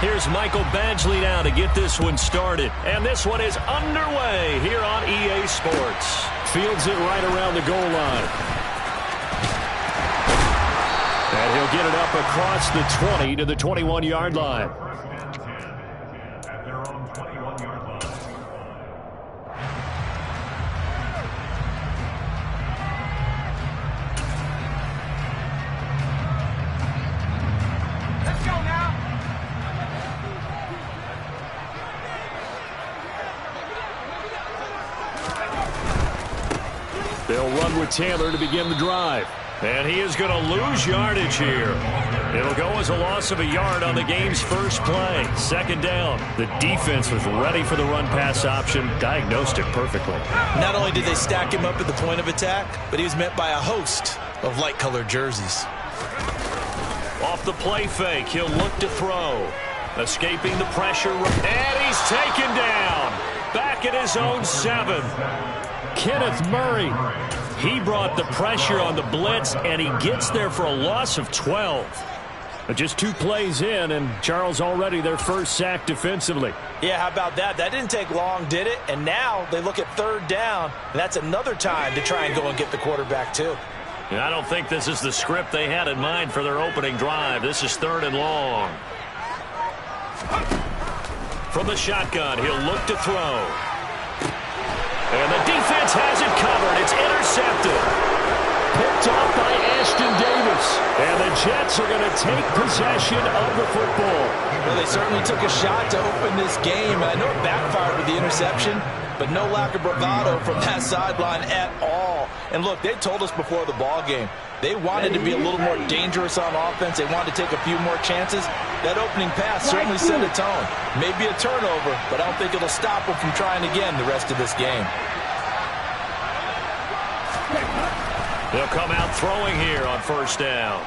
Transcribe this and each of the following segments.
Here's Michael Badgley now to get this one started. And this one is underway here on EA Sports. Fields it right around the goal line. And he'll get it up across the 20 to the 21-yard line. They'll run with Taylor to begin the drive. And he is going to lose yardage here. It'll go as a loss of a yard on the game's first play. Second down. The defense was ready for the run-pass option. Diagnosed it perfectly. Not only did they stack him up at the point of attack, but he was met by a host of light-colored jerseys. Off the play fake, he'll look to throw. Escaping the pressure. And he's taken down. Back at his own 7. Kenneth Murray. He brought the pressure on the blitz, and he gets there for a loss of 12. But just 2 plays in, and Charles already their first sack defensively. Yeah, how about that? That didn't take long, did it? And now they look at third down, and that's another time to try and go and get the quarterback, too. And I don't think this is the script they had in mind for their opening drive. This is 3rd and long. From the shotgun, he'll look to throw. And the defense has it covered. It's intercepted. Picked off by Ashton Davis. And the Jets are going to take possession of the football. Well, they certainly took a shot to open this game. And I know it backfired with the interception, but no lack of bravado from that sideline at all. And look, they told us before the ball game, they wanted to be a little more dangerous on offense. They wanted to take a few more chances. That opening pass certainly set a tone. Maybe a turnover, but I don't think it'll stop them from trying again the rest of this game. They'll come out throwing here on first down.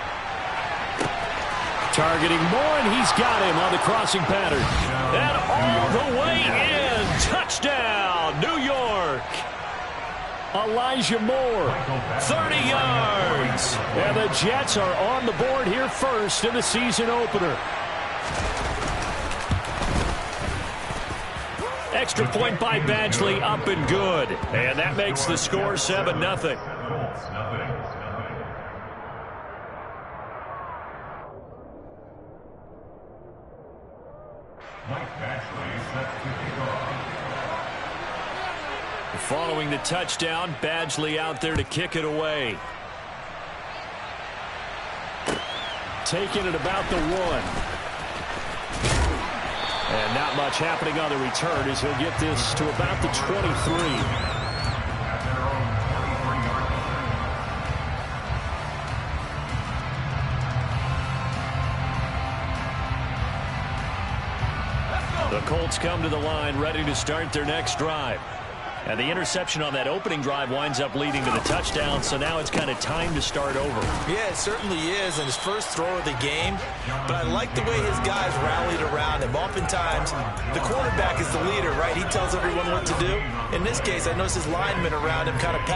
Targeting Moore, and he's got him on the crossing pattern. And all the way in. Touchdown, New York. Elijah Moore, 30 yards. And the Jets are on the board here first in the season opener. Extra point by Badgley, up and good. And that makes the score 7-0. Following the touchdown, Badgley out there to kick it away. Taking it about the 1. And not much happening on the return as he'll get this to about the 23. The Colts come to the line ready to start their next drive. And the interception on that opening drive winds up leading to the touchdown, so now it's kind of time to start over. Yeah, it certainly is, and his first throw of the game. But I like the way his guys rallied around him. Oftentimes, the quarterback is the leader, right? He tells everyone what to do. In this case, I noticed his linemen around him kind of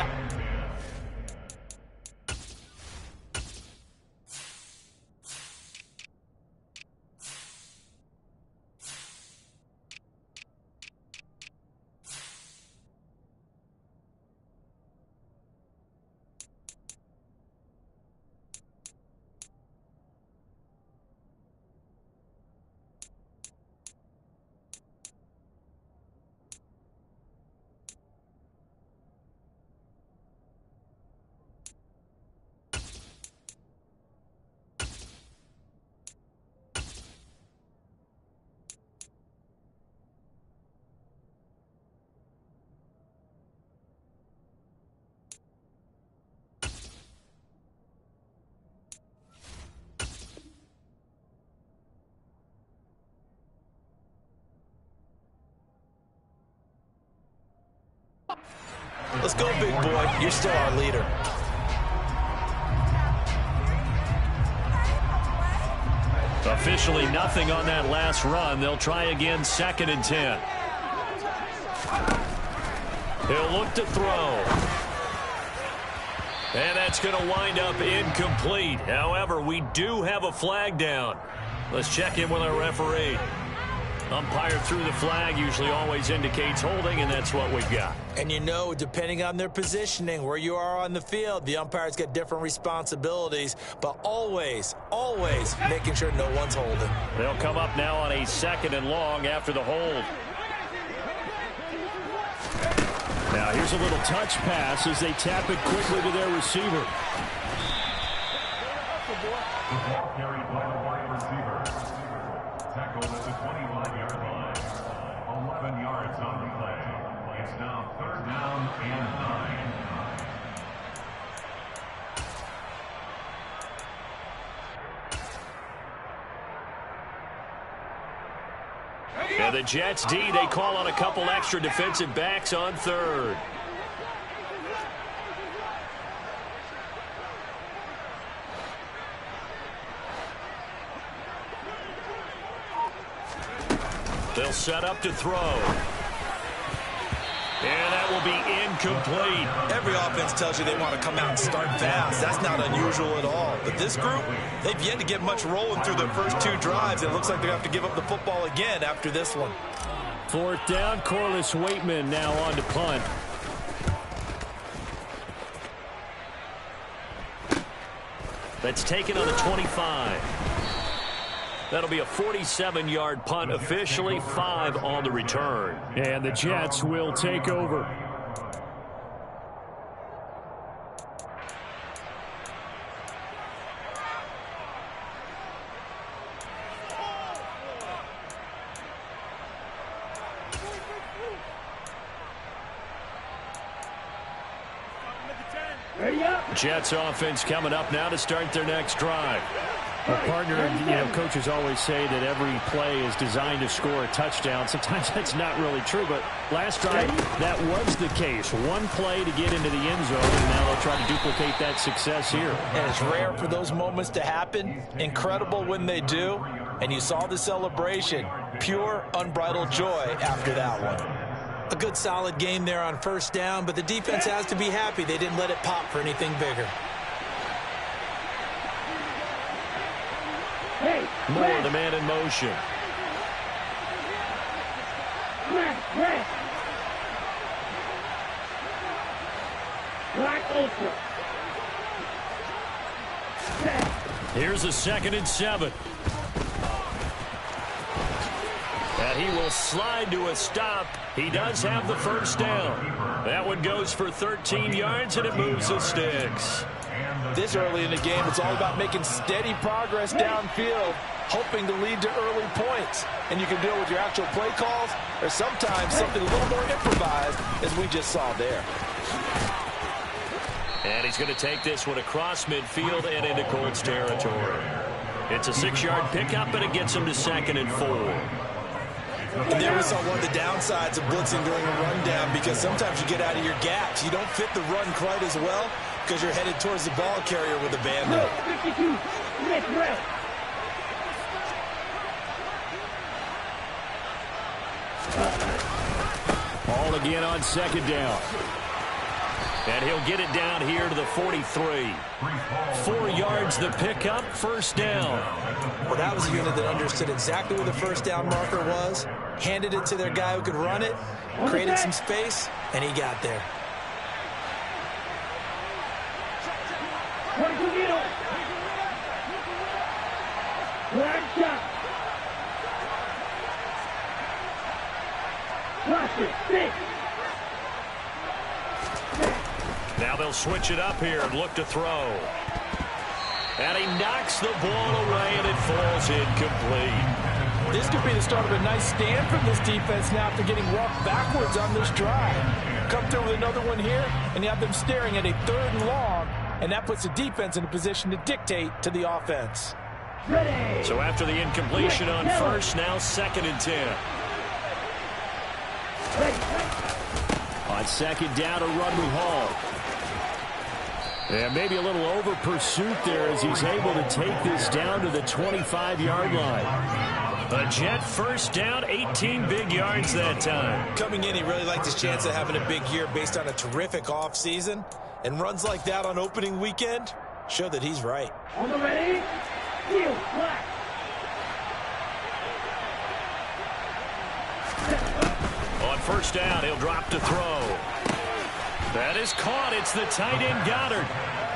Let's go, big boy. You're still our leader. Officially nothing on that last run. They'll try again, 2nd and 10. He'll look to throw. And that's going to wind up incomplete. However, we do have a flag down. Let's check in with our referee. Umpire threw the flag, usually always indicates holding, and that's what we've got. And you know, depending on their positioning, where you are on the field, the umpire's got different responsibilities, but always, always making sure no one's holding. They'll come up now on a 2nd and long after the hold. Now here's a little touch pass as they tap it quickly to their receiver. The ball carried by the wide receiver. Tackled at the 25-yard line. 11 yards on the play. It's now 3rd down and 9. And the Jets D, they call on a couple extra defensive backs on 3rd. They'll set up to throw. And that will be incomplete. Every offense tells you they want to come out and start fast. That's not unusual at all. But this group, they've yet to get much rolling through their first 2 drives. It looks like they're going to have to give up the football again after this one. 4th down, Corliss Waitman now on to punt. That's taken on the 25. That'll be a 47-yard punt, officially 5 on the return. And the Jets will take over. Jets offense coming up now to start their next drive. Well, partner, coaches always say that every play is designed to score a touchdown. Sometimes that's not really true, but last drive, that was the case. One play to get into the end zone, and now they'll try to duplicate that success here. And it's rare for those moments to happen. Incredible when they do. And you saw the celebration. Pure, unbridled joy after that one. A good, solid game there on 1st down, but the defense has to be happy they didn't let it pop for anything bigger. More the man in motion. Here's a 2nd and 7. And he will slide to a stop. He does have the 1st down. That one goes for 13 yards, and it moves the sticks. This early in the game, it's all about making steady progress downfield, hoping to lead to early points. And you can do it with your actual play calls or sometimes something a little more improvised, as we just saw there. And he's going to take this one across midfield and into Colts territory. It's a 6-yard pickup, and it gets him to 2nd and 4. And there we saw one of the downsides of blitzing during a rundown, because sometimes you get out of your gaps. You don't fit the run quite as well because you're headed towards the ball carrier with a band-aid. Ball again on 2nd down. And he'll get it down here to the 43. 4 yards the pickup, 1st down. Well, that was a unit that understood exactly where the 1st down marker was, handed it to their guy who could run it, created some space, and he got there. Now they'll switch it up here and look to throw. And he knocks the ball away, and it falls incomplete. This could be the start of a nice stand from this defense now after getting walked backwards on this drive. Come through with another one here, and you have them staring at a 3rd and long, and that puts the defense in a position to dictate to the offense. Ready. So after the incompletion on 1st, now 2nd and 10. On 2nd down, a run with Hall. And maybe a little over pursuit there as he's able to take this down to the 25-yard line. A Jet 1st down, 18 big yards that time. Coming in, he really liked his chance of having a big year based on a terrific offseason. And runs like that on opening weekend show that he's right. On the ready, field, black. first down. He'll drop to throw. That is caught. It's the tight end Goddard.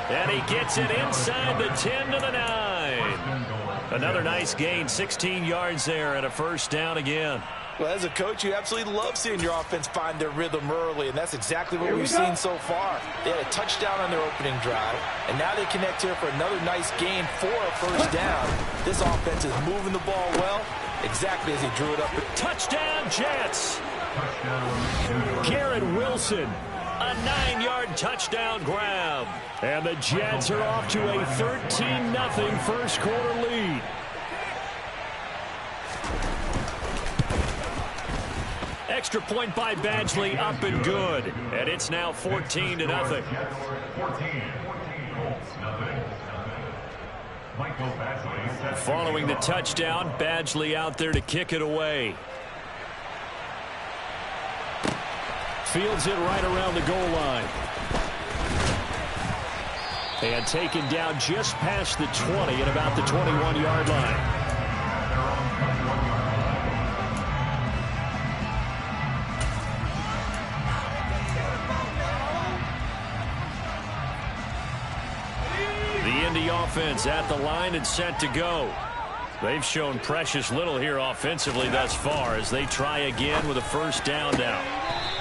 And he gets it inside the 10 to the 9. Another nice gain, 16 yards there, and a first down again. Well, as a coach, you absolutely love seeing your offense find their rhythm early, and that's exactly what we've seen so far. They had a touchdown on their opening drive, and now they connect here for another nice gain for a first down. This offense is moving the ball well, exactly as he drew it up. Touchdown, Jets! Garrett Wilson, a 9-yard touchdown grab. And the Jets are off to a 13-0 first quarter lead. Extra point by Badgley, up and good. And it's now 14-0. Following the touchdown, Badgley out there to kick it away. Fields it right around the goal line. And taken down just past the 20 at about the 21-yard line. The Indy offense at the line and set to go. They've shown precious little here offensively thus far as they try again with a first down now.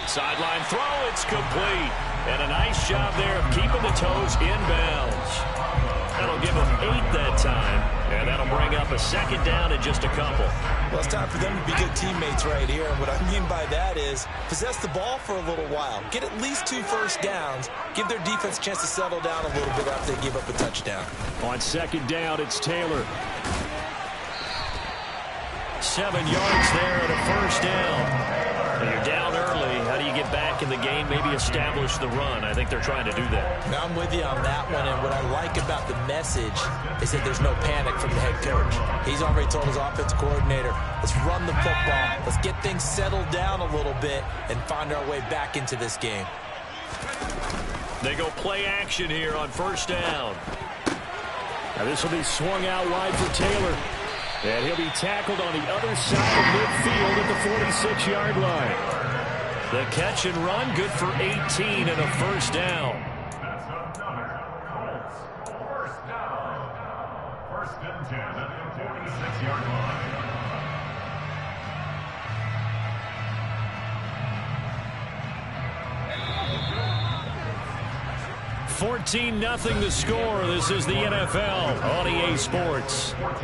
Sideline throw, it's complete. And a nice job there of keeping the toes inbounds. That'll give them 8 that time. And that'll bring up a second down in just a couple. Well, it's time for them to be good teammates right here. And what I mean by that is possess the ball for a little while. Get at least 2 first downs. Give their defense a chance to settle down a little bit after they give up a touchdown. On second down, it's Taylor. 7 yards there and a first down. When you're down early, how do you get back in the game, maybe establish the run? I think they're trying to do that. Now I'm with you on that one, and what I like about the message is that there's no panic from the head coach. He's already told his offensive coordinator, let's run the football, let's get things settled down a little bit and find our way back into this game. They go play action here on first down. Now this will be swung out wide for Taylor. And he'll be tackled on the other side of midfield at the 46-yard line. The catch and run, good for 18 and a first down. That's another Colts first down. First and 10 at the 46-yard line. 14-0 the score. This is the NFL on EA Sports. 14.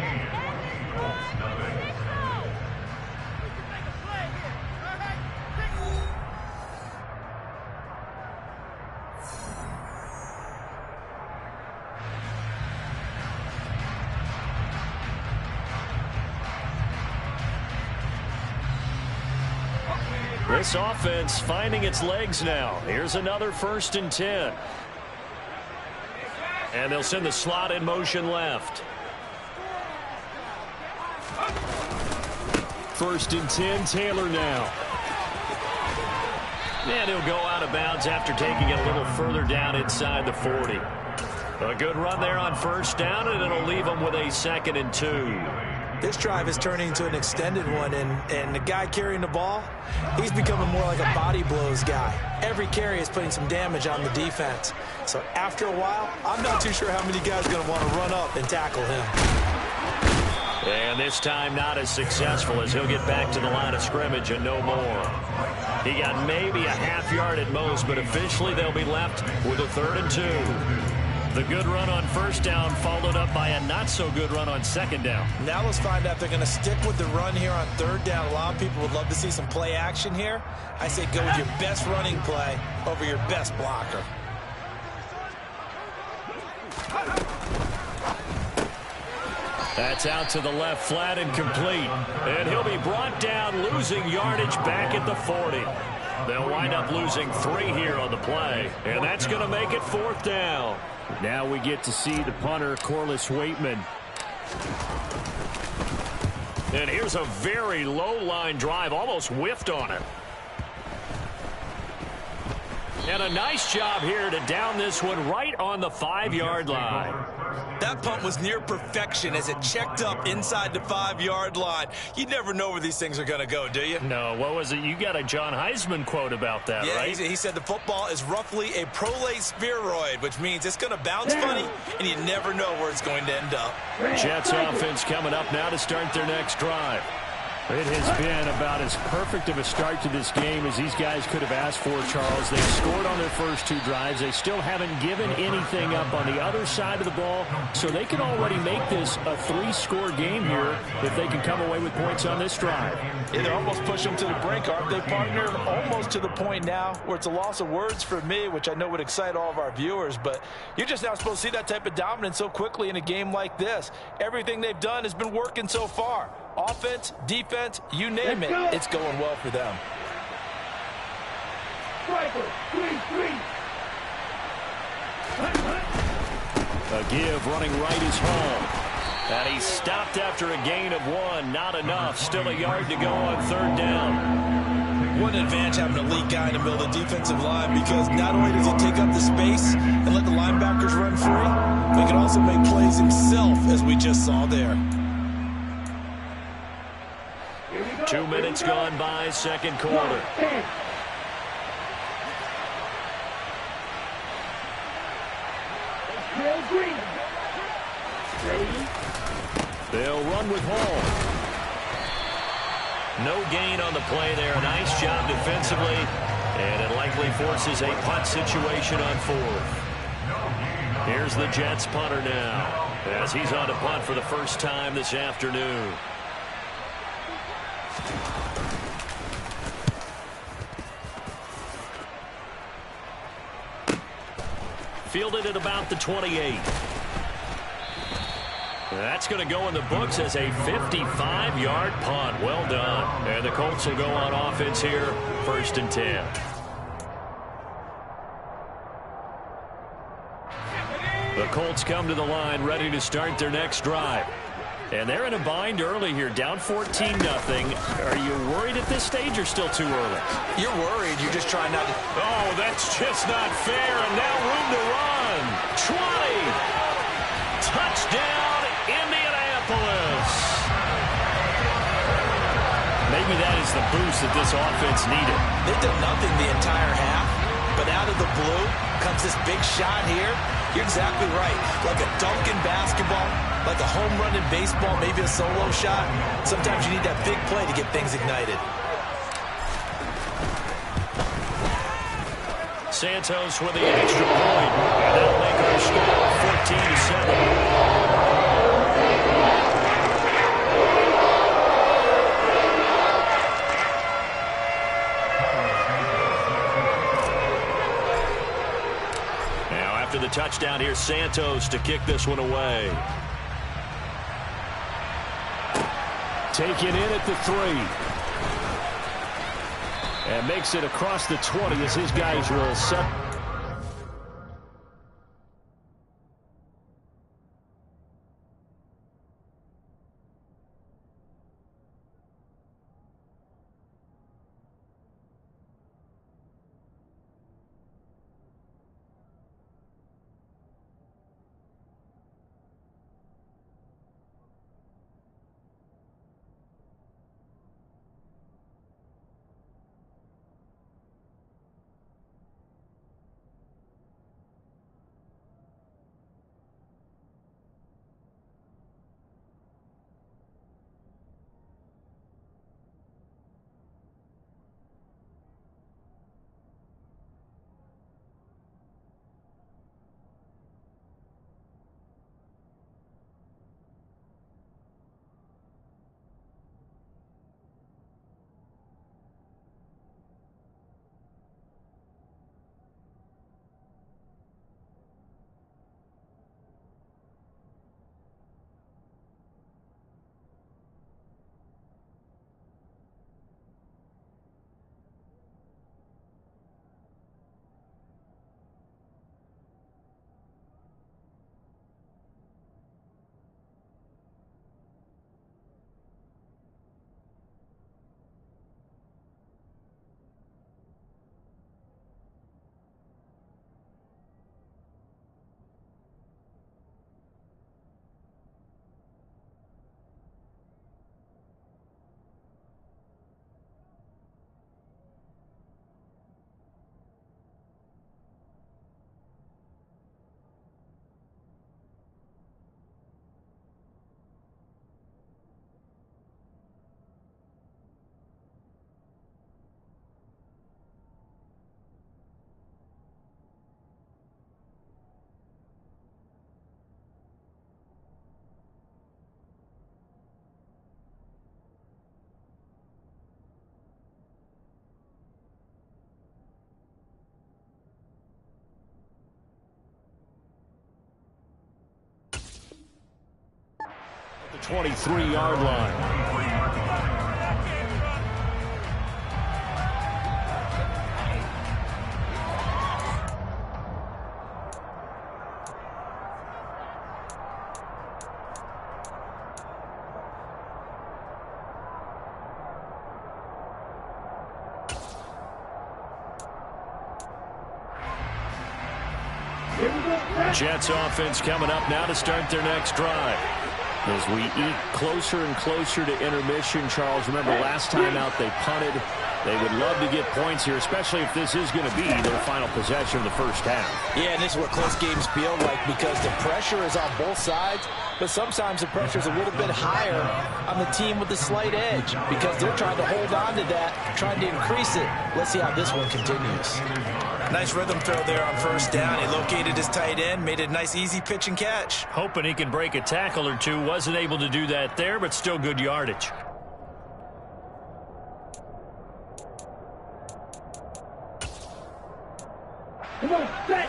This offense finding its legs now. Here's another first and 10. And they'll send the slot in motion left. First and 10, Taylor now. And he'll go out of bounds after taking it a little further down inside the 40. A good run there on first down, and it'll leave them with a 2nd and 2. This drive is turning into an extended one, and the guy carrying the ball, he's becoming more like a body blows guy. Every carry is putting some damage on the defense. So after a while, I'm not too sure how many guys are going to want to run up and tackle him. And this time not as successful as he'll get back to the line of scrimmage and no more. He got maybe a half yard at most, but officially they'll be left with a 3rd and 2. The good run on first down followed up by a not-so-good run on second down. Now let's find out if they're going to stick with the run here on 3rd down. A lot of people would love to see some play action here. I say go with your best running play over your best blocker. That's out to the left flat and complete. And he'll be brought down, losing yardage back at the 40. They'll wind up losing 3 here on the play. And that's going to make it 4th down. Now we get to see the punter, Corliss Waitman. And here's a very low line drive, almost whiffed on it. And a nice job here to down this one right on the 5-yard line. That punt was near perfection as it checked up inside the 5-yard line. You never know where these things are going to go, do you? No, what was it? You got a John Heisman quote about that, right? Yeah, he said the football is roughly a prolate spheroid, which means it's going to bounce funny, and you never know where it's going to end up. Jets offense coming up now to start their next drive. It has been about as perfect of a start to this game as these guys could have asked for, Charles. They've scored on their first 2 drives. They still haven't given anything up on the other side of the ball, so they can already make this a 3-score game here if they can come away with points on this drive. Yeah, they're almost pushing them to the brink, aren't they, partner? Almost to the point now where it's a loss of words for me, which I know would excite all of our viewers, but you're just not supposed to see that type of dominance so quickly in a game like this. Everything they've done has been working so far. Offense, defense, you name it, it's going well for them. A give running right is home. And he stopped after a gain of 1. Not enough. Still a yard to go on 3rd down. What an advantage having an elite guy in the middle of the defensive line, because not only does he take up the space and let the linebackers run free, but he can also make plays himself, as we just saw there. 2 minutes gone by, 2nd quarter. They'll run with Hall. No gain on the play there. Nice job defensively. And it likely forces a punt situation on 4th. Here's the Jets punter now, as he's on to punt for the first time this afternoon. Fielded at about the 28. That's going to go in the books as a 55-yard punt. Well done. And the Colts will go on offense here, 1st and 10. The Colts come to the line ready to start their next drive. And they're in a bind early here, down 14-0. Are you worried at this stage or still too early? You're worried. You're just trying not to... Oh, that's just not fair. And now room to run. 20. Touchdown, Indianapolis. Maybe that is the boost that this offense needed. They've done nothing the entire half, but out of the blue comes this big shot here. You're exactly right. Like a dunk in basketball, like a home run in baseball, maybe a solo shot. Sometimes you need that big play to get things ignited. Santos with the extra point. And that'll make our score 14-7. After the touchdown, here's Santos to kick this one away. Taken in at the 3. And makes it across the 20 as his guys will set. The 23-yard line. Jets offense coming up now to start their next drive. As we eat closer and closer to intermission, Charles, remember last time out they punted. They would love to get points here, especially if this is going to be their final possession of the first half. Yeah, and this is what close games feel like because the pressure is on both sides, but sometimes the pressure is a little bit higher on the team with the slight edge because they're trying to hold on to that, trying to increase it. Let's see how this one continues. Nice rhythm throw there on first down. He located his tight end, made it a nice easy pitch and catch. Hoping he can break a tackle or two. Wasn't able to do that there, but still good yardage. Come on, set.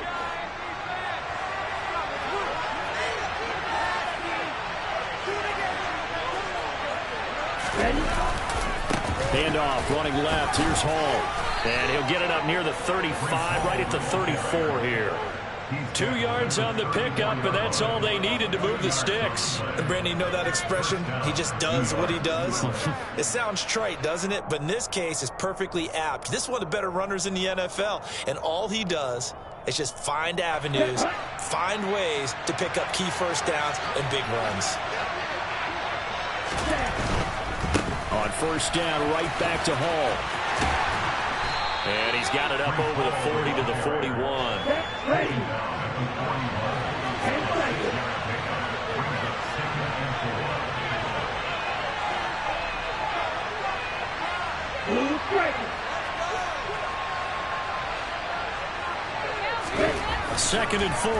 Handoff, running left. Here's Hall. And he'll get it up near the 35, right at the 34 here. 2 yards on the pickup, and that's all they needed to move the sticks. And Brandon, you know that expression? He just does what he does. It sounds trite, doesn't it? But in this case, it's perfectly apt. This is one of the better runners in the NFL, and all he does is just find avenues, find ways to pick up key first downs and big runs. On first down, right back to Hall. And he's got it up over the 40 to the 41. Second and 4.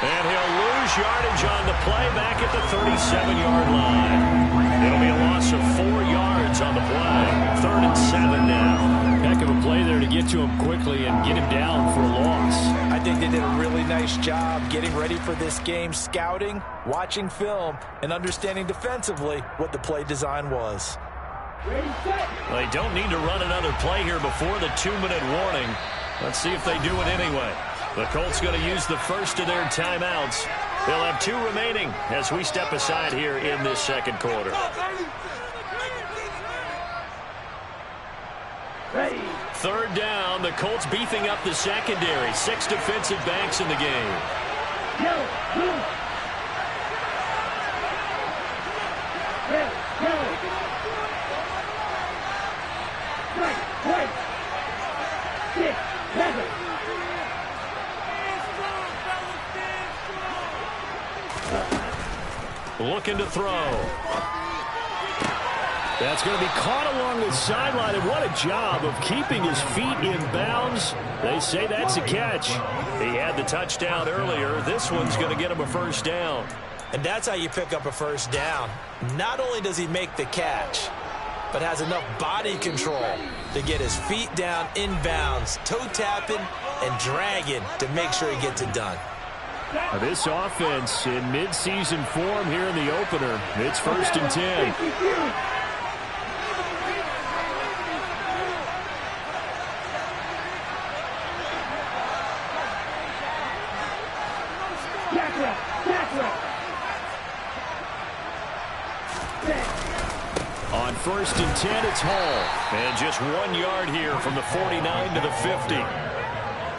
And he'll lose yardage on the play back at the 37-yard line. It'll be a loss of 4 yards on the play. 3rd and 7 now. Heck of a play there to get to him quickly and get him down for a loss. I think they did a really nice job getting ready for this game, scouting, watching film, and understanding defensively what the play design was. Well, they don't need to run another play here before the 2-minute warning. Let's see if they do it anyway. The Colts going to use the first of their timeouts. They'll have 2 remaining as we step aside here in this second quarter. Third down, the Colts beefing up the secondary. 6 defensive backs in the game. Looking to throw. That's going to be caught along the sideline, and what a job of keeping his feet in bounds. They say that's a catch. He had the touchdown earlier. This one's going to get him a first down. And that's how you pick up a first down. Not only does he make the catch, but has enough body control to get his feet down in bounds, toe tapping and dragging to make sure he gets it done. This offense in mid-season form here in the opener. It's 1st and 10. On 1st and 10, it's Hall. And just 1 yard here from the 49 to the 50.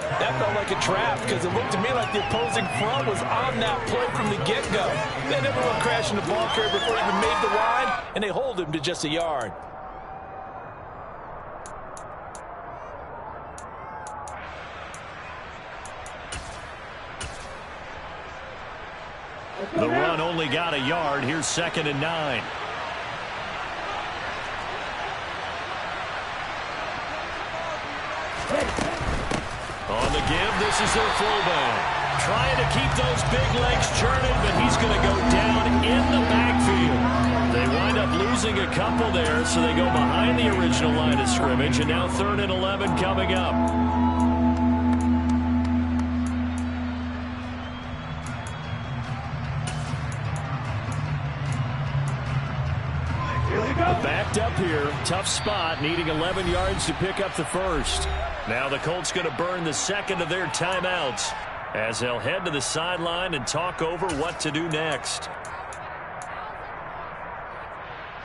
That felt like a trap because it looked to me like the opposing front was on that play from the get-go. They never went crashing the ball carrier before he even made the line, and they hold him to just a yard. The run only got a yard. Here's 2nd and 9. On the give, this is their fullback. Trying to keep those big legs churning, but he's going to go down in the backfield. They wind up losing a couple there, so they go behind the original line of scrimmage, and now 3rd and 11 coming up. wrapped up here. Tough spot, needing 11 yards to pick up the first. Now the Colts going to burn the second of their timeouts as they'll head to the sideline and talk over what to do next.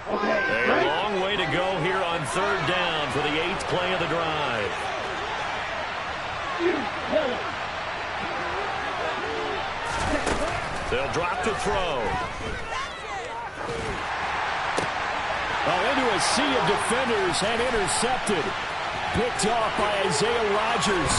A long way to go here on third down for the 8th play of the drive. They'll drop the throw. Into a sea of defenders and intercepted. Picked off by Isaiah Rodgers.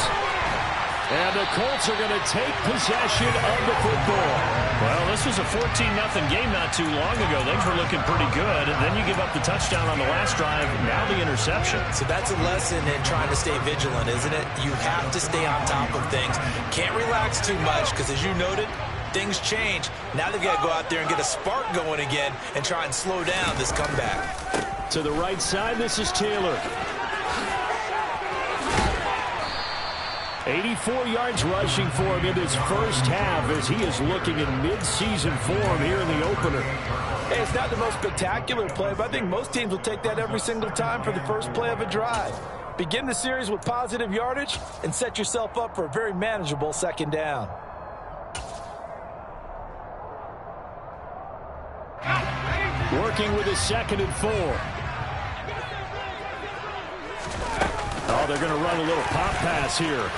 And the Colts are going to take possession of the football. Well, this was a 14-0 game not too long ago. Things were looking pretty good. And then you give up the touchdown on the last drive. Now the interception. So that's a lesson in trying to stay vigilant, isn't it? You have to stay on top of things. Can't relax too much because, as you noted, things change. Now they've got to go out there and get a spark going again and try and slow down this comeback. To the right side, this is Taylor. 84 yards rushing for him in this first half as he is looking in mid-season form here in the opener. Hey, it's not the most spectacular play, but I think most teams will take that every single time for the first play of a drive. Begin the series with positive yardage and set yourself up for a very manageable second down. Working with a 2nd and 4. Oh, they're going to run a little pop pass here.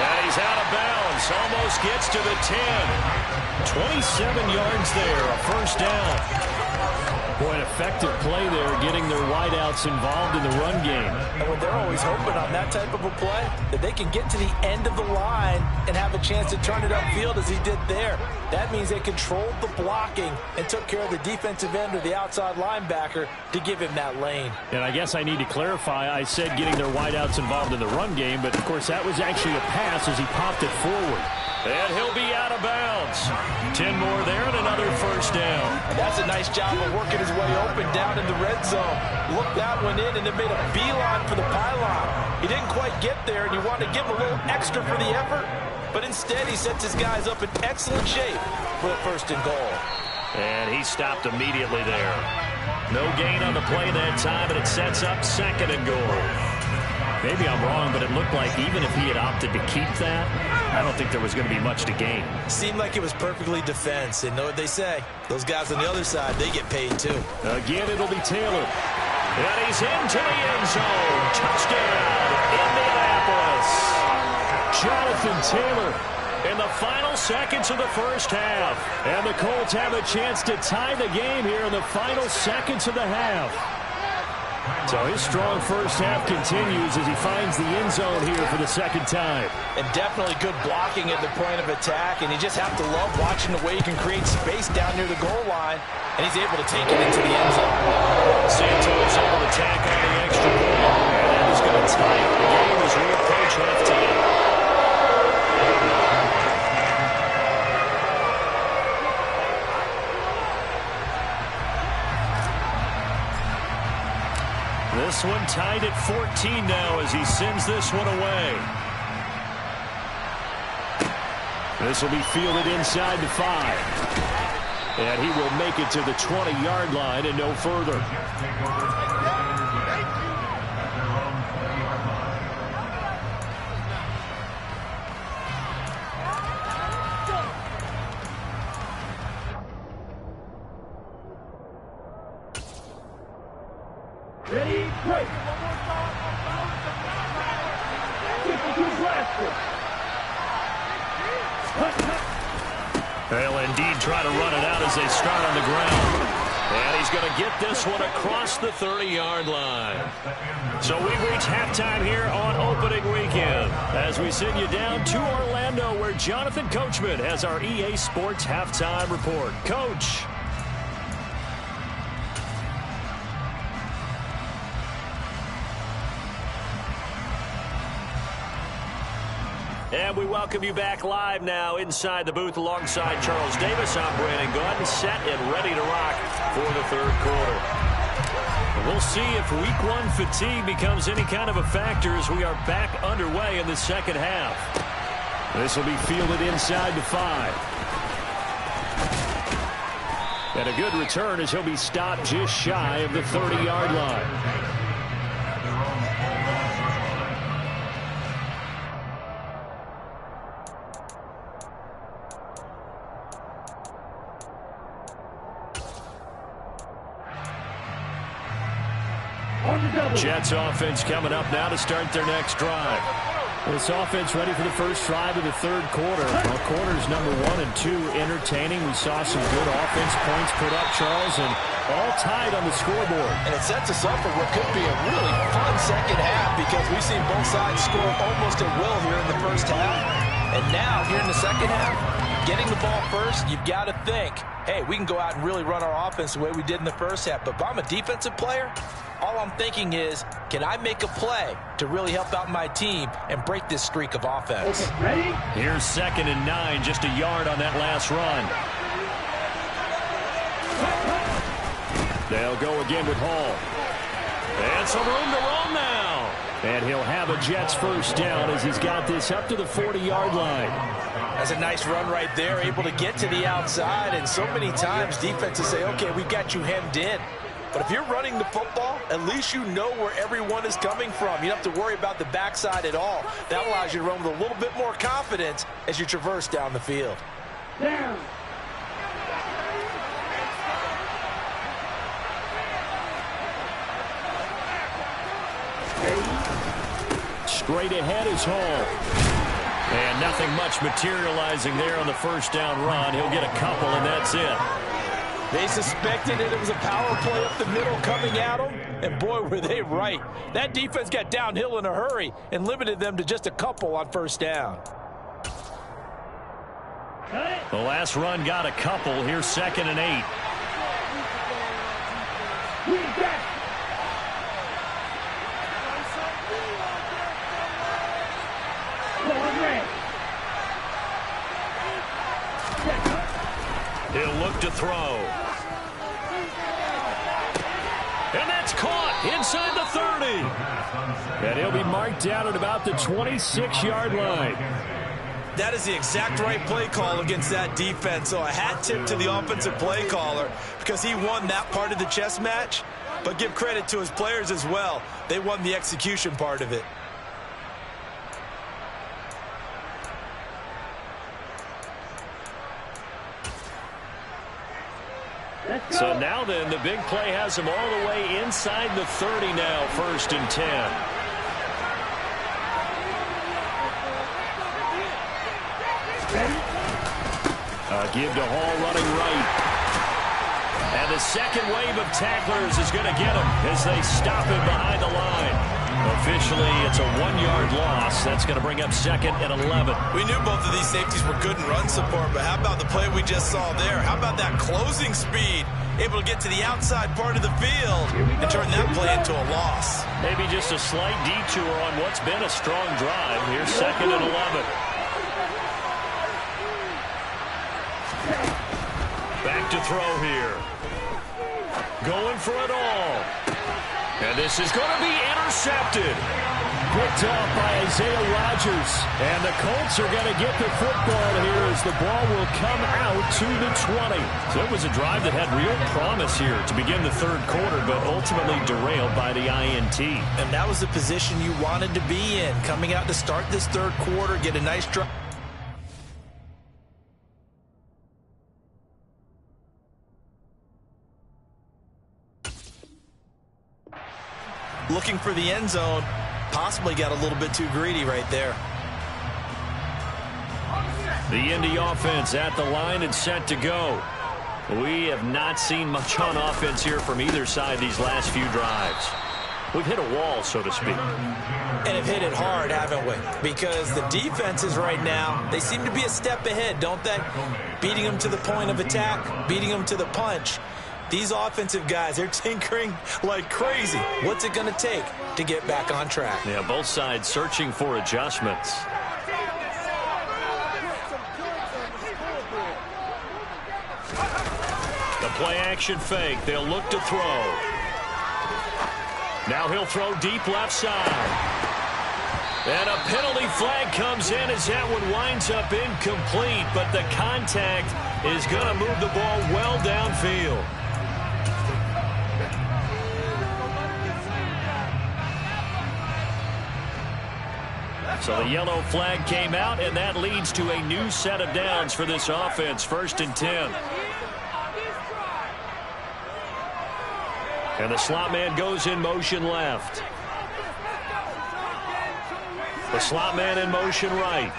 And he's out of bounds. Almost gets to the 10. 27 yards there, a first down. Boy, an effective play there, getting their wideouts involved in the run game. And when they're always hoping on that type of a play, that they can get to the end of the line and have a chance to turn it upfield as he did there. That means they controlled the blocking and took care of the defensive end or the outside linebacker to give him that lane. And I guess I need to clarify, I said getting their wideouts involved in the run game, but of course that was actually a pass as he popped it forward. And he'll be out of bounds. 10 more there and another first down. That's a nice job of working his way open down in the red zone. Looked that one in and then made a beeline for the pylon. He didn't quite get there, and you want to give him a little extra for the effort, but instead he sets his guys up in excellent shape for the first and goal. And he stopped immediately there. No gain on the play that time, and it sets up 2nd and goal. Maybe I'm wrong, but it looked like even if he had opted to keep that, I don't think there was going to be much to gain. Seemed like it was perfectly defense. And know what they say? Those guys on the other side, they get paid too. Again, it'll be Taylor. And he's into the end zone. Touchdown, Indianapolis. Jonathan Taylor in the final seconds of the first half. And the Colts have a chance to tie the game here in the final seconds of the half. So his strong first half continues as he finds the end zone here for the second time. And definitely good blocking at the point of attack, and you just have to love watching the way he can create space down near the goal line, and he's able to take it into the end zone. Santos able to tack on the extra point, and that is going to tie up the game as we approach halftime. This one tied at 14 now as he sends this one away. This will be fielded inside the 5. And he will make it to the 20-yard line and no further. Ready, break. They'll indeed try to run it out as they start on the ground. And he's going to get this one across the 30-yard line. So we reach halftime here on opening weekend as we send you down to Orlando where Jonathan Coachman has our EA Sports halftime report. Coach. And we welcome you back live now inside the booth alongside Charles Davis. I'm Brandon Gordon, set and ready to rock for the third quarter. We'll see if week one fatigue becomes any kind of a factor as we are back underway in the second half. This will be fielded inside the 5. And a good return as he'll be stopped just shy of the 30-yard line. Jets offense coming up now to start their next drive. This offense ready for the first drive of the third quarter. Well, quarters number 1 and 2 entertaining. We saw some good offense points put up, Charles, and all tied on the scoreboard. And it sets us up for what could be a really fun second half because we've seen both sides score almost at will here in the first half. And now, here in the second half, getting the ball first, you've got to think, hey, we can go out and really run our offense the way we did in the first half. But if I'm a defensive player, all I'm thinking is, can I make a play to really help out my team and break this streak of offense? Ready? Here's 2nd and 9, just a yard on that last run. They'll go again with Hall. And some room to run now. And he'll have a Jets first down as he's got this up to the 40-yard line. That's a nice run right there, able to get to the outside. And so many times defenses say, okay, we've got you hemmed in. But if you're running the football, at least you know where everyone is coming from. You don't have to worry about the backside at all. That allows you to run with a little bit more confidence as you traverse down the field. Down. Straight ahead is Hall. And nothing much materializing there on the first down run. He'll get a couple, and that's it. They suspected that it was a power play up the middle coming at them, and boy, were they right. That defense got downhill in a hurry and limited them to just a couple on first down. The last run got a couple. Here's 2nd and 8. He'll look to throw. And that's caught inside the 30. And he'll be marked down at about the 26-yard line. That is the exact right play call against that defense. So a hat tip to the offensive play caller because he won that part of the chess match. But give credit to his players as well. They won the execution part of it. So now then, the big play has him all the way inside the 30 now, 1st and 10. Give to Hall running right. And the second wave of tacklers is going to get him as they stop him behind the line. Officially, it's a 1-yard loss. That's going to bring up 2nd and 11. We knew both of these safeties were good in run support, but how about the play we just saw there? How about that closing speed? Able to get to the outside part of the field and turn that play into a loss. Maybe just a slight detour on what's been a strong drive. Here's 2nd and 11. Back to throw here. Going for it all. And this is going to be intercepted. Picked off by Isaiah Rodgers. And the Colts are going to get the football here as the ball will come out to the 20. So it was a drive that had real promise here to begin the third quarter, but ultimately derailed by the INT. And that was the position you wanted to be in. Coming out to start this third quarter, get a nice drive. Looking for the end zone, possibly got a little bit too greedy right there. The Indy offense at the line and set to go. We have not seen much on offense here from either side these last few drives. We've hit a wall, so to speak. And have hit it hard, haven't we? Because the defenses right now, they seem to be a step ahead, don't they? Beating them to the point of attack, beating them to the punch. These offensive guys, they're tinkering like crazy. What's it going to take to get back on track? Yeah, both sides searching for adjustments. The play action fake. They'll look to throw. Now he'll throw deep left side. And a penalty flag comes in as that one winds up incomplete, but the contact is going to move the ball well downfield. So the yellow flag came out, and that leads to a new set of downs for this offense. 1st and 10. And the slot man goes in motion left. The slot man in motion right.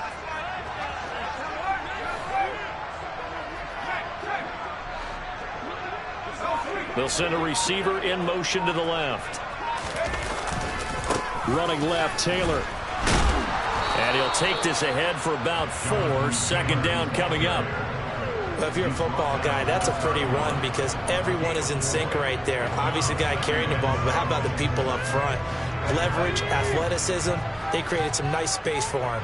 They'll send a receiver in motion to the left. Running left, Taylor. And he'll take this ahead for about 4. 2nd down coming up. Well, if you're a football guy, that's a pretty run because everyone is in sync right there. Obviously, the guy carrying the ball, but how about the people up front? Leverage, athleticism, they created some nice space for him.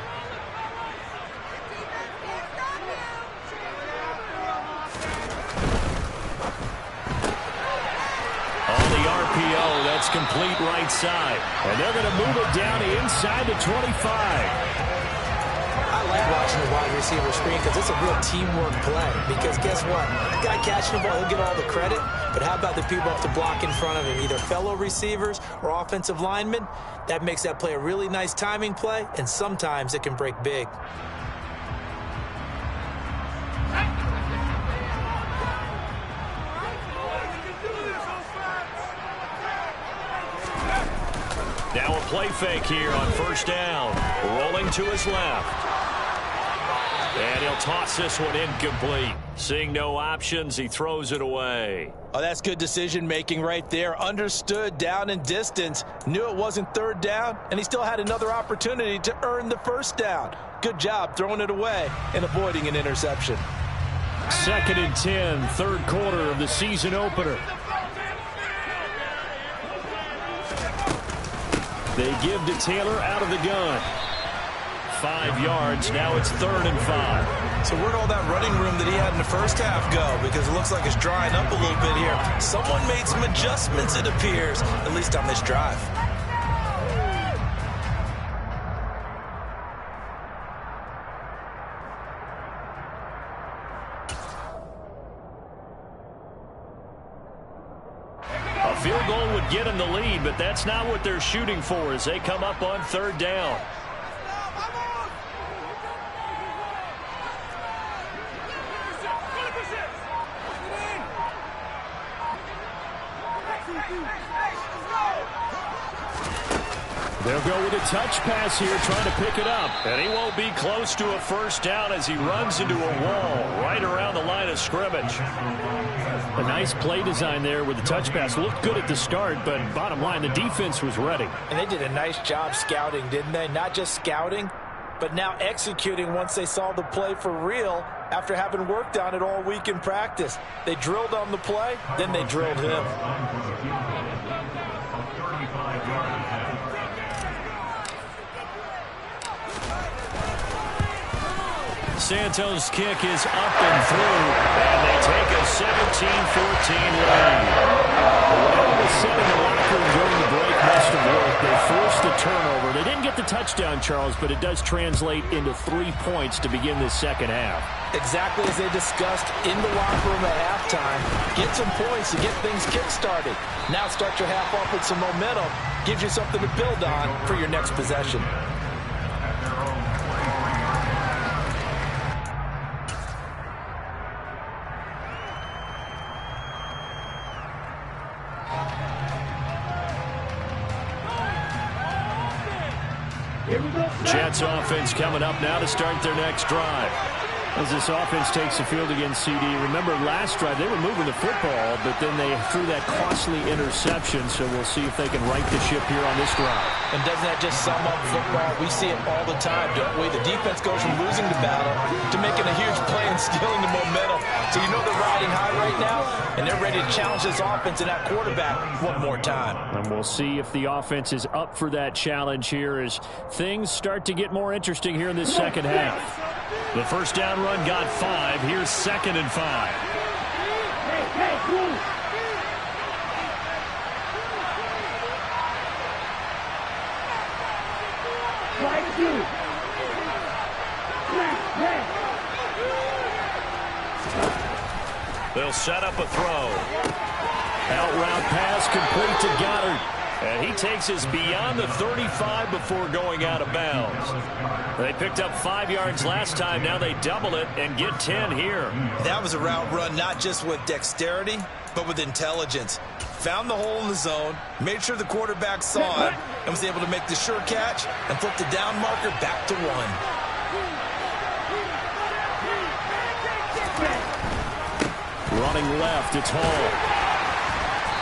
On the RPO, that's complete right side. And they're going to move it down inside the 25. I like watching the wide receiver screen because it's a real teamwork play. Because guess what? The guy catching the ball, he'll get all the credit. But how about the people up to block in front of him, either fellow receivers or offensive linemen? That makes that play a really nice timing play, and sometimes it can break big. Now a play fake here on 1st down. Rolling to his left. And he'll toss this one incomplete. Seeing no options, he throws it away. Oh, that's good decision-making right there. Understood down and distance. Knew it wasn't 3rd down, and he still had another opportunity to earn the 1st down. Good job throwing it away and avoiding an interception. 2nd and 10, 3rd quarter of the season opener. They give to Taylor out of the gun. 5 yards. Now it's 3rd and 5. So where'd all that running room that he had in the first half go? Because it looks like it's drying up a little bit here. Someone made some adjustments, it appears, at least on this drive. A field goal would get him the lead, but that's not what they're shooting for as they come up on 3rd down. They'll go with a touch pass here, trying to pick it up. And he won't be close to a 1st down as he runs into a wall right around the line of scrimmage. A nice play design there with the touch pass. Looked good at the start, but bottom line, the defense was ready. And they did a nice job scouting, didn't they? Not just scouting, but now executing once they saw the play for real after having worked on it all week in practice. They drilled on the play, then they drilled him. Santos' kick is up and through, and they take a 17-14 lead. Whatever was said in the locker room during the break must have worked. They forced the turnover. They didn't get the touchdown, Charles, but it does translate into 3 points to begin this 2nd half. Exactly as they discussed in the locker room at halftime. Get some points to get things kick-started. Now start your half off with some momentum. Gives you something to build on for your next possession. Jets offense coming up now to start their next drive. As this offense takes the field against CD, remember last drive they were moving the football, but then they threw that costly interception, so we'll see if they can right the ship here on this drive. And doesn't that just sum up football? We see it all the time, don't we? The defense goes from losing the battle to making a huge play and stealing the momentum. So you know they're riding high right now, and they're ready to challenge this offense and that quarterback one more time. And we'll see if the offense is up for that challenge here as things start to get more interesting here in this 2nd half. The 1st down run got 5. Here's 2nd and 5. Right They'll set up a throw. Out route pass complete to Goddard. And he takes us beyond the 35 before going out of bounds. They picked up 5 yards last time. Now they double it and get 10 here. That was a route run not just with dexterity, but with intelligence. Found the hole in the zone, made sure the quarterback saw it, and was able to make the sure catch and flip the down marker back to 1. Running left, it's Hall.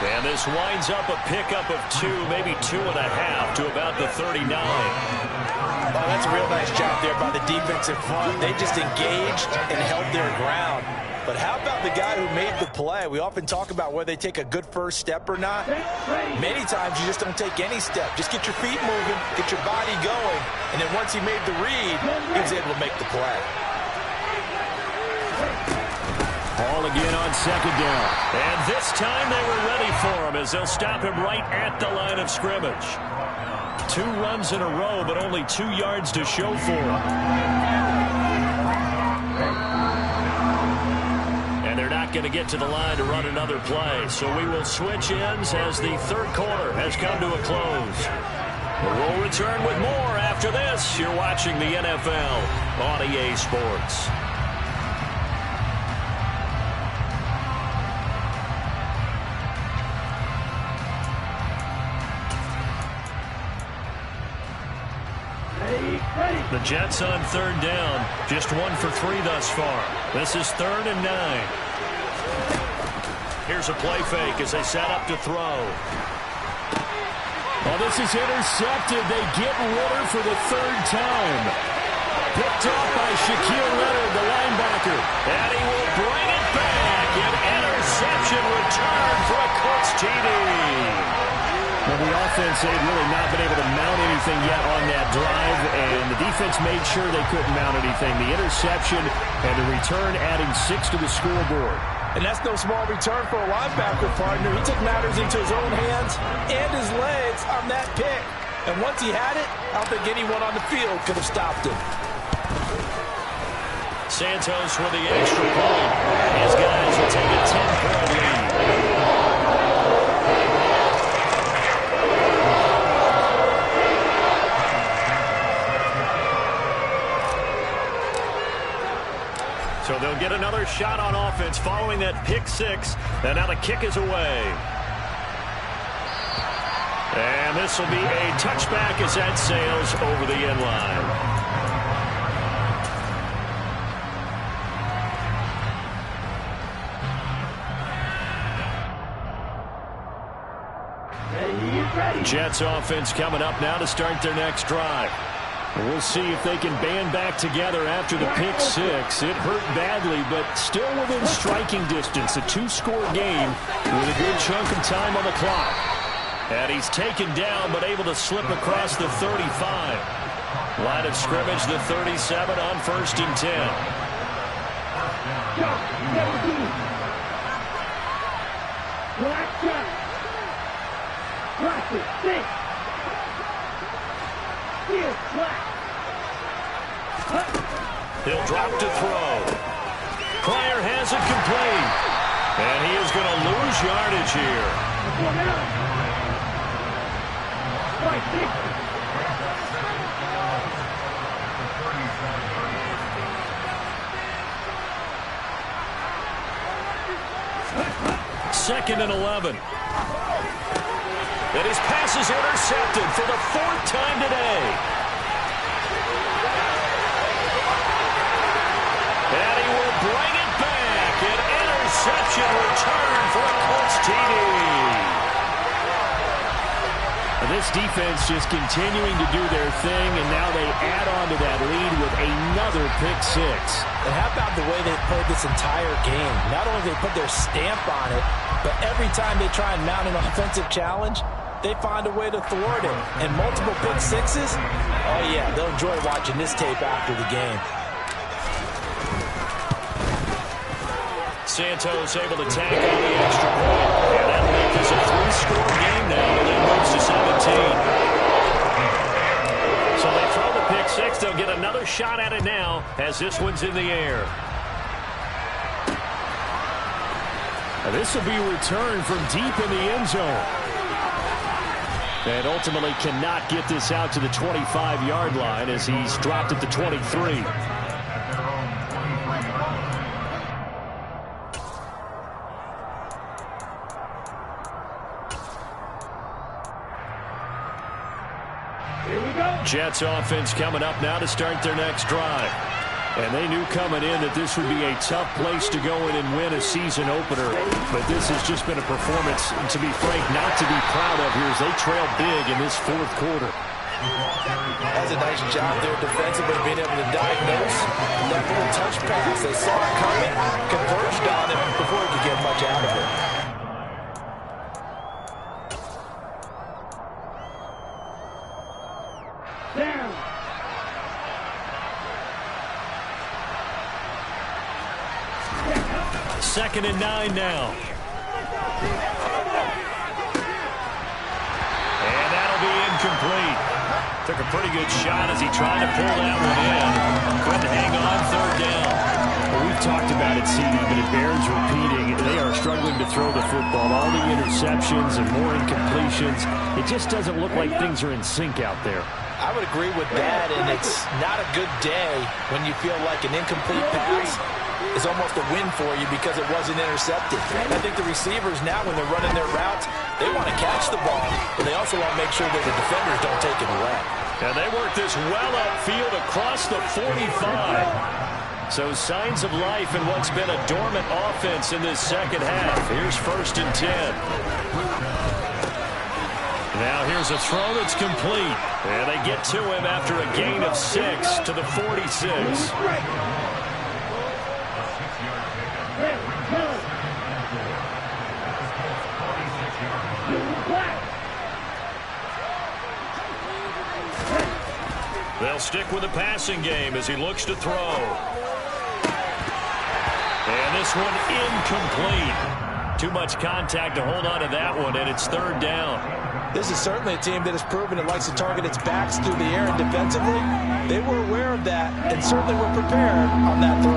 And this winds up a pickup of 2, maybe 2.5 to about the 39. Oh, that's a real nice job there by the defensive front. They just engaged and held their ground. But how about the guy who made the play? We often talk about whether they take a good first step or not. Many times you just don't take any step. Just get your feet moving, get your body going, and then once he made the read, he was able to make the play. Hall again on second down. And this time they were ready for him as they'll stop him right at the line of scrimmage. 2 runs in a row, but only 2 yards to show for him. And they're not going to get to the line to run another play, so we will switch ends as the third quarter has come to a close. We'll return with more after this. You're watching the NFL on EA Sports. The Jets on third down, just 1 for 3 thus far. This is 3rd and 9. Here's a play fake as they set up to throw. Oh, this is intercepted. They get Ritter for the 3rd time. Picked off by Shaquille Leonard, the linebacker. And he will bring it back. An interception return for a Colts TD. Well, the offense, they'd really not been able to mount anything yet on that drive, and the defense made sure they couldn't mount anything. The interception and the return adding 6 to the scoreboard. And that's no small return for a linebacker partner. He took matters into his own hands and his legs on that pick. And once he had it, I don't think anyone on the field could have stopped him. Santos with the extra point. His guys will take a 10-point lead. So they'll get another shot on offense following that pick 6. And now the kick is away. And this will be a touchback as that sails over the end line. Jets offense coming up now to start their next drive. We'll see if they can band back together after the pick 6. It hurt badly, but still within striking distance. A 2-score game with a good chunk of time on the clock. And he's taken down, but able to slip across the 35. Line of scrimmage, the 37 on 1st and 10. He'll drop to throw. Pryor has it complete. And he is going to lose yardage here. Second and 11. And his pass is intercepted for the 4th time today. And he will bring it back. An interception return for a Colts TD. This defense just continuing to do their thing, and now they add on to that lead with another pick 6. And how about the way they played this entire game? Not only did they put their stamp on it, but every time they try and mount an offensive challenge, they find a way to thwart it. And multiple pick 6s, oh yeah, they'll enjoy watching this tape after the game. Santos able to tag on the extra point. And that make this a 3-score game now. The lead moves to 17. So they throw the pick another shot at it now as this one's in the air. This will be returned from deep in the end zone. And ultimately cannot get this out to the 25-yard line as he's dropped at the 23. Jets offense coming up now to start their next drive. And they knew coming in that this would be a tough place to go in and win a season opener. But this has just been a performance, to be frank, not to be proud of here as they trail big in this fourth quarter. That's a nice job there defensively, being able to diagnose that little touch pass. They saw it coming, converged on it before he could get much out of it. Second and 9 now. And that'll be incomplete. Took a pretty good shot as he tried to pull that one in. Couldn't hang on third down. Well, we've talked about it, CD, but it bears repeating. They are struggling to throw the football. All the interceptions and more incompletions. It just doesn't look like things are in sync out there. I would agree with that, and it's not a good day when you feel like an incomplete pass is almost a win for you because it wasn't intercepted. I think the receivers now, when they're running their routes, they want to catch the ball, but they also want to make sure that the defenders don't take it away. And they work this well upfield across the 45. So signs of life in what's been a dormant offense in this second half. Here's 1st and 10. Now here's a throw that's complete. And they get to him after a gain of 6 to the 46. They'll stick with the passing game as he looks to throw. And this one incomplete. Too much contact to hold on to that one, and it's 3rd down. This is certainly a team that has proven it likes to target its backs through the air, and defensively, they were aware of that and certainly were prepared on that throw.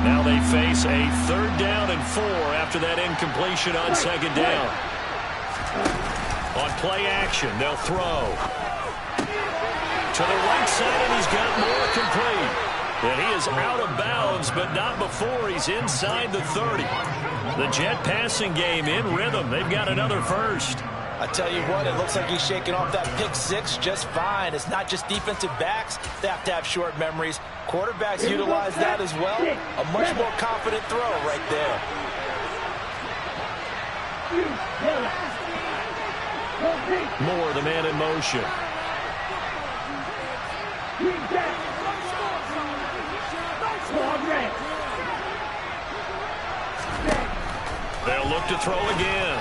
Now they face a 3rd down and 4 after that incompletion on 2nd down. On play action, they'll throw. To the right side, and he's got more complete. And he is out of bounds, but not before he's inside the 30. The Jet passing game in rhythm. They've got another first. I tell you what, it looks like he's shaking off that pick 6 just fine. It's not just defensive backs that have to have short memories. Quarterbacks utilize that as well. A much more confident throw right there. Moore, the man in motion. They'll look to throw again.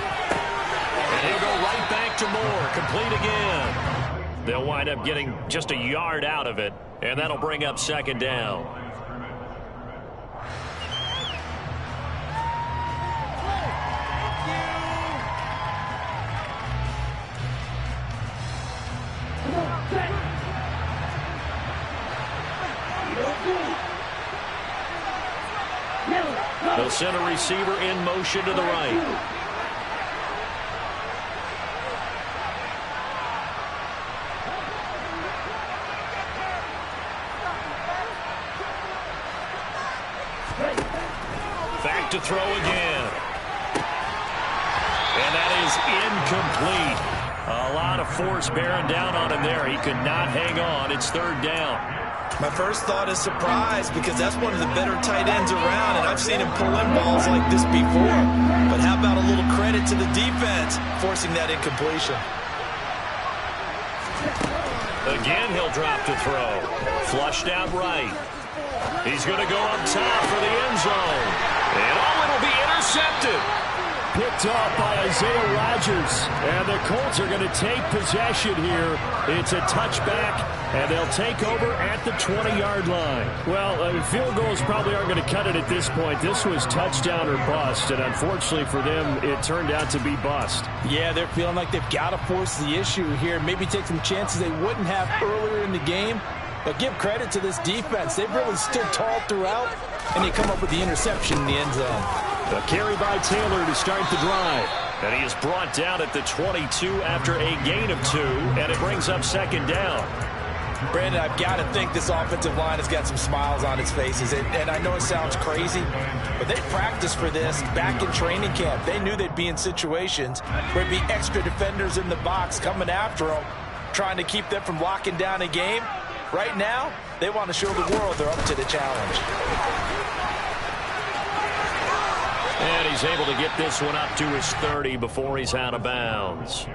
And he'll go right back to Moore. Complete again. They'll wind up getting just a yard out of it. And that'll bring up 2nd down. They'll send a receiver in motion to the right. Back to throw again. And that is incomplete. A lot of force bearing down on him there. He could not hang on. It's 3rd down. My first thought is surprise because that's one of the better tight ends around, and I've seen him pull in balls like this before. But how about a little credit to the defense forcing that incompletion? Again, he'll drop to throw. Flushed out right. He's going to go up top for the end zone. And it'll be intercepted. Picked off by Isaiah Rodgers. And the Colts are going to take possession here. It's a touchback, and they'll take over at the 20-yard line. Well, field goals probably aren't going to cut it at this point. This was touchdown or bust, and unfortunately for them, it turned out to be bust. Yeah, they're feeling like they've got to force the issue here. Maybe take some chances they wouldn't have earlier in the game. But give credit to this defense. They've really stood tall throughout, and they come up with the interception in the end zone. A carry by Taylor to start the drive. And he is brought down at the 22 after a gain of 2, and it brings up second down. Brandon, I've got to think this offensive line has got some smiles on its faces. And I know it sounds crazy, but they practiced for this back in training camp. They knew they'd be in situations where there'd be extra defenders in the box coming after them, trying to keep them from locking down a game. Right now, they want to show the world they're up to the challenge. And he's able to get this one up to his 30 before he's out of bounds.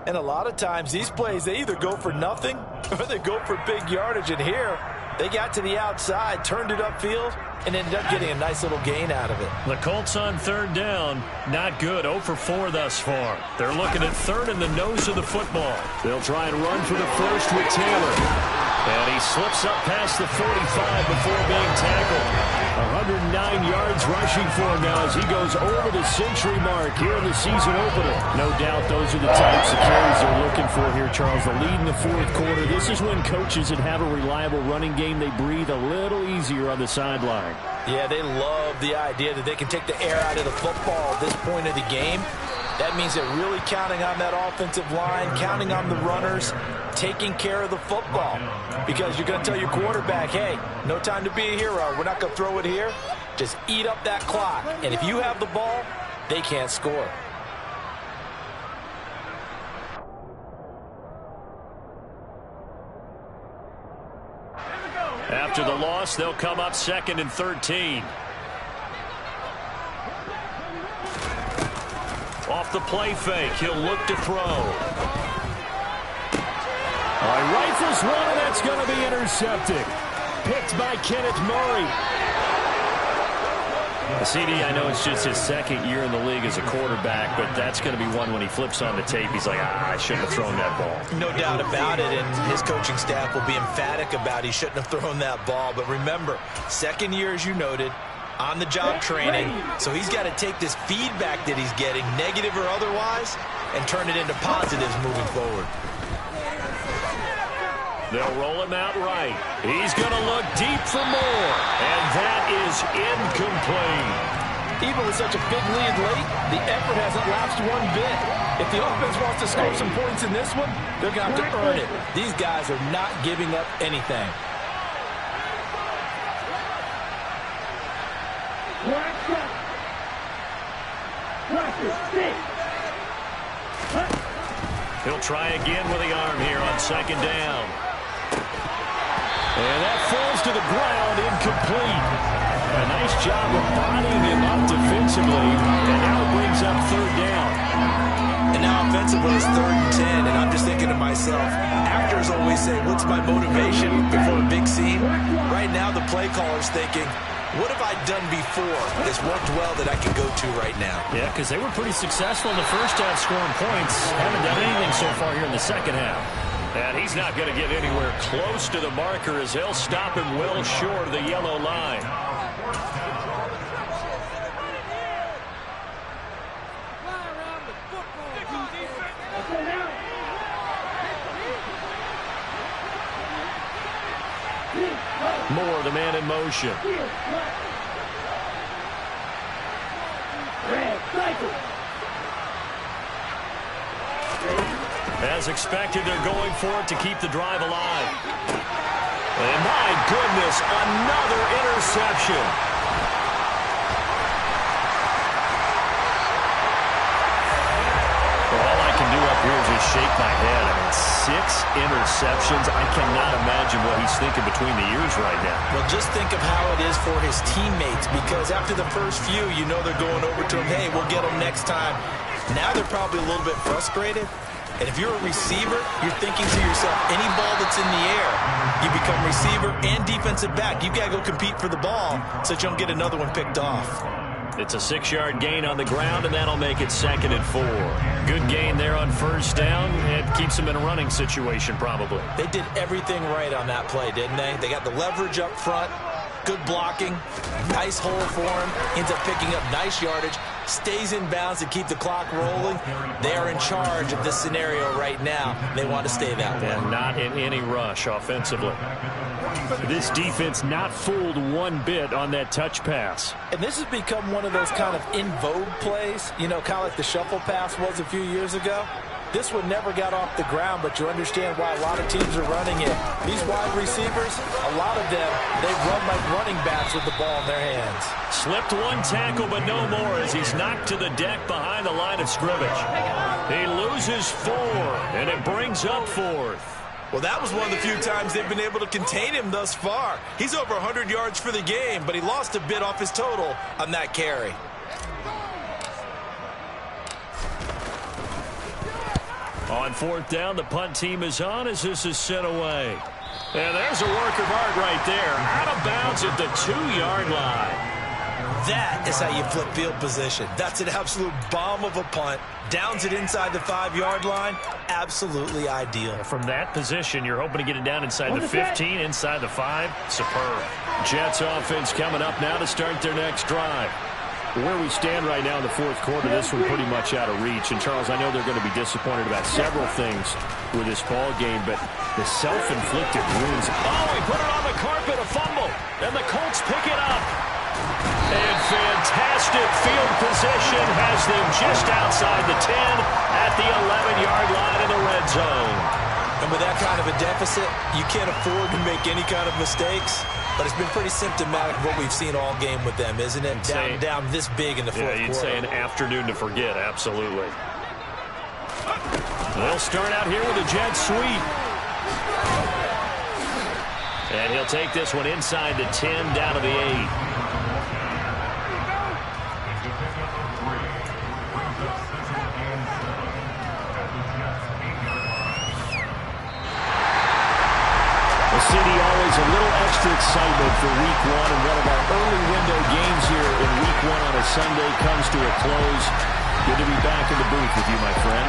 And a lot of times, these plays, they either go for nothing or they go for big yardage. And here, they got to the outside, turned it upfield, and ended up getting a nice little gain out of it. The Colts on third down, not good. 0 for 4 thus far. They're looking at third in the nose of the football. They'll try and run for the first with Taylor. And he slips up past the 45 before being tackled. 109 yards rushing for him now as he goes over the century mark here in the season opener. No doubt those are the types of carries they're looking for here, Charles. The lead in the fourth quarter. This is when coaches that have a reliable running game, they breathe a little easier on the sideline. Yeah, they love the idea that they can take the air out of the football at this point of the game. That means they're really counting on that offensive line, counting on the runners, taking care of the football. Because you're going to tell your quarterback, hey, no time to be a hero. We're not going to throw it here. Just eat up that clock. And if you have the ball, they can't score. After the loss, they'll come up 2nd and 13. Off the play fake, he'll look to throw. All right, rifles one, and that's going to be intercepted. Picked by Kenneth Murray. CD, I know it's just his second year in the league as a quarterback, but that's going to be one when he flips on the tape. He's like, I shouldn't have thrown that ball. No doubt about it, and his coaching staff will be emphatic about he shouldn't have thrown that ball. But remember, second year, as you noted, on-the-job training, so he's got to take this feedback that he's getting, negative or otherwise, and turn it into positives moving forward. They'll roll him out right. He's going to look deep for more, and that is incomplete. Even with such a big lead late, the effort hasn't lapsed one bit. If the offense wants to score some points in this one, they're going to have to earn it. These guys are not giving up anything. He'll try again with the arm here on second down. And that falls to the ground, incomplete. A nice job of bodying him up defensively, and now it brings up third down. And now offensively it's 3rd and 10, and I'm just thinking to myself, actors always say, what's my motivation before a big scene? Right now the play caller's thinking, what have I done before that's worked well that I can go to right now? Yeah, because they were pretty successful in the first half scoring points. Haven't done anything so far here in the second half. And he's not going to get anywhere close to the marker as they'll stop him well short of the yellow line. Moore, the man in motion. As expected, they're going for it to keep the drive alive. And my goodness, another interception. Well, all I can do up here is just shake my head. I mean, 6 interceptions. I cannot imagine what he's thinking between the ears right now. Well, just think of how it is for his teammates, because after the first few, you know they're going over to him, hey, we'll get him next time. Now they're probably a little bit frustrated. And if you're a receiver, you're thinking to yourself, any ball that's in the air, you become receiver and defensive back. You've got to go compete for the ball so that you don't get another one picked off. It's a 6-yard gain on the ground, and that'll make it 2nd and 4. Good gain there on first down. It keeps them in a running situation, probably. They did everything right on that play, didn't they? They got the leverage up front, Good blocking, nice hole for him, ends up picking up nice yardage, stays in bounds to keep the clock rolling. They are in charge of this scenario right now. They want to stay that way. And not in any rush offensively. This defense not fooled one bit on that touch pass. And this has become one of those kind of in vogue plays, you know, kind of like the shuffle pass was a few years ago. This one never got off the ground, but you understand why a lot of teams are running it. These wide receivers, a lot of them, they run like running backs with the ball in their hands. Slipped one tackle, but no more as he's knocked to the deck behind the line of scrimmage. He loses 4, and it brings up 4th. Well, that was one of the few times they've been able to contain him thus far. He's over 100 yards for the game, but he lost a bit off his total on that carry. On 4th down, the punt team is on as this is sent away. And there's a work of art right there. Out of bounds at the 2-yard line. That is how you flip field position. That's an absolute bomb of a punt. Downs it inside the 5-yard line. Absolutely ideal. From that position, you're hoping to get it down inside the 15, inside the 5. Superb. Jets offense coming up now to start their next drive. Where we stand right now in the 4th quarter, this one pretty much out of reach. And, Charles, I know they're going to be disappointed about several things with this ball game, but the self-inflicted wounds. Oh, he put it on the carpet, a fumble, and the Colts pick it up. And fantastic field position has them just outside the 10 at the 11-yard line in the red zone. And with that kind of a deficit, you can't afford to make any kind of mistakes. But it's been pretty symptomatic of what we've seen all game with them, isn't it? Down this big in the 4th quarter. Yeah, you'd say an afternoon to forget, absolutely. They'll start out here with a jet sweep. And he'll take this one inside the 10, down to the 8. The city always a little extra excitement for Week 1, and one of our early window games here in Week 1 on a Sunday comes to a close. Good to be back in the booth with you, my friend.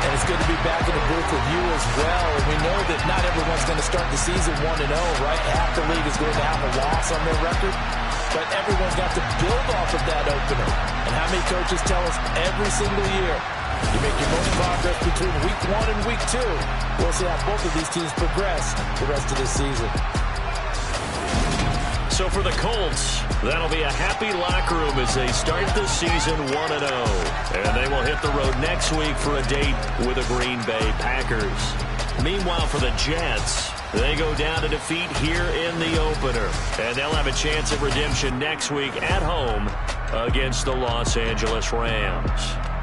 And it's good to be back in the booth with you as well. And we know that not everyone's going to start the season 1-0, right? Half the league is going to have a loss on their record. But everyone's got to build off of that opener. And how many coaches tell us every single year, you make your most progress between Week 1 and Week 2. We'll see how both of these teams progress the rest of this season. So for the Colts, that'll be a happy locker room as they start the season 1-0. And they will hit the road next week for a date with the Green Bay Packers. Meanwhile, for the Jets, they go down to defeat here in the opener. And they'll have a chance at redemption next week at home against the Los Angeles Rams.